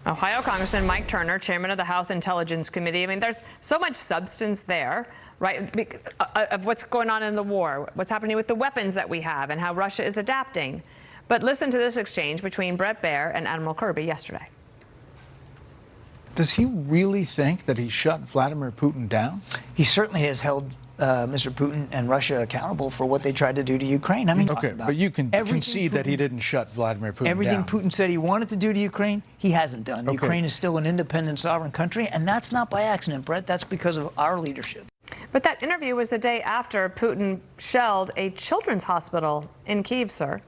Ohio Congressman Mike Turner, chairman of the House Intelligence Committee. I mean, there's so much substance there, right, of what's going on in the war, what's happening with the weapons that we have, and how Russia is adapting. But listen to this exchange between Bret Baier and Admiral Kirby yesterday. Does he really think that he shut Vladimir Putin down? He certainly has held Mr. Putin and Russia accountable for what they tried to do to Ukraine. I mean, okay, but you can concede that he didn't shut Vladimir Putin everything down. Putin said he wanted to do to Ukraine, he hasn't done. Okay. Ukraine is still an independent, sovereign country, and that's not by accident, Brett. That's because of our leadership. But that interview was the day after Putin shelled a children's hospital in Kyiv, sir.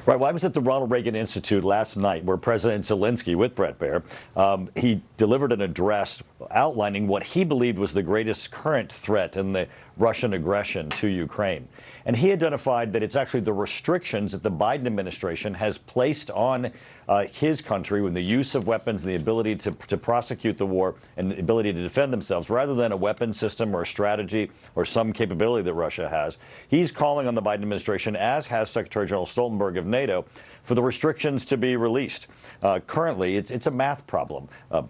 Right. Well, I was at the Ronald Reagan Institute last night where President Zelenskyy, with Bret Baier, he delivered an address outlining what he believed was the greatest current threat in the Russian aggression to Ukraine. And he identified that it's actually the restrictions that the Biden administration has placed on his country with the use of weapons and the ability to prosecute the war and the ability to defend themselves rather than a weapon system or a strategy or some capability that Russia has. He's calling on the Biden administration, as has Secretary General Stoltenberg of NATO, for the restrictions to be released. Currently, it's a math problem.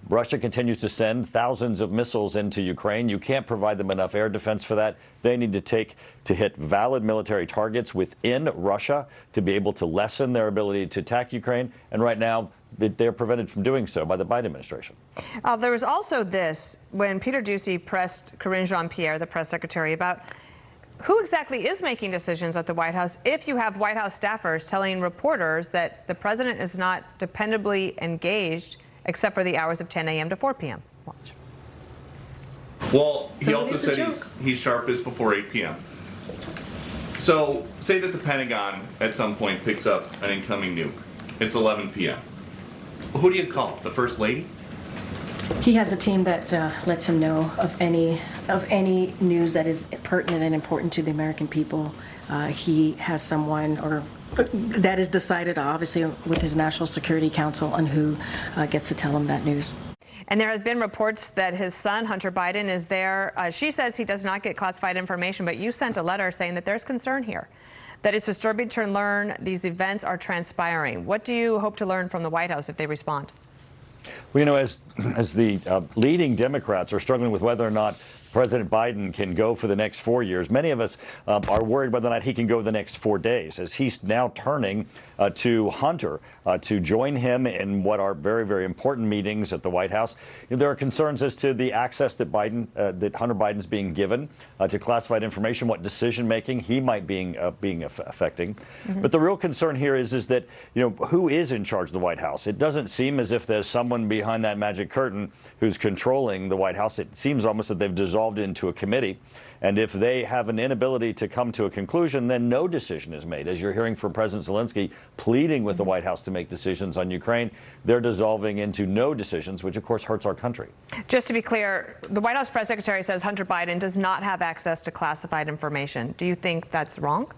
Russia continues to send thousands of missiles into Ukraine. You can't provide them enough air defense for that. They need to hit valid military targets within Russia to be able to lessen their ability to attack Ukraine. And right now, they're prevented from doing so by the Biden administration. There was also this, when Peter Doocy pressed Karine Jean-Pierre, the press secretary, about who exactly is making decisions at the White House if you have White House staffers telling reporters that the president is not dependably engaged except for the hours of 10 a.m. to 4 p.m. Watch. Well, he also said he's sharpest before 8 p.m. So say that the Pentagon at some point picks up an incoming nuke. It's 11 p.m. Who do you call? The First Lady? He has a team that lets him know of any news that is pertinent and important to the American people. He has someone that is decided, obviously, with his National Security Council on who gets to tell him that news. And there have been reports that his son, Hunter Biden, is there. She says he does not get classified information, but you sent a letter saying that there's concern here, that it's disturbing to learn these events are transpiring. What do you hope to learn from the White House if they respond? Well, you know, as the leading Democrats are struggling with whether or not President Biden can go for the next 4 years, many of us are worried whether or not he can go the next 4 days, as he's now turning to Hunter to join him in what are very, very important meetings at the White House. There are concerns as to the access that Hunter Biden's being given to classified information, what decision making he might being affecting. Mm-hmm. But the real concern here is that, you know, who is in charge of the White House? It doesn't seem as if there's someone behind that magic curtain who's controlling the White House. It seems almost that they've dissolved into a committee. And if they have an inability to come to a conclusion, then no decision is made. As you're hearing from President Zelenskyy pleading with the White House to make decisions on Ukraine, they're dissolving into no decisions, which of course hurts our country. Just to be clear, the White House press secretary says Hunter Biden does not have access to classified information. Do you think that's wrong?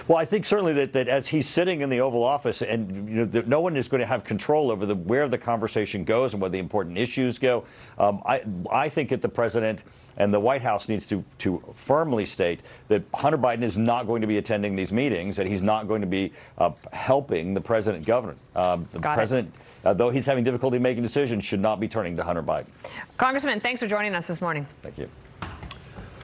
Well, I think certainly that as he's sitting in the Oval Office, and you know, no one is going to have control over where the conversation goes and where the important issues go. I think that the president and the White House needs to firmly state that Hunter Biden is not going to be attending these meetings, that he's not going to be helping the president govern. The president, though he's having difficulty making decisions, should not be turning to Hunter Biden. Congressman, thanks for joining us this morning. Thank you.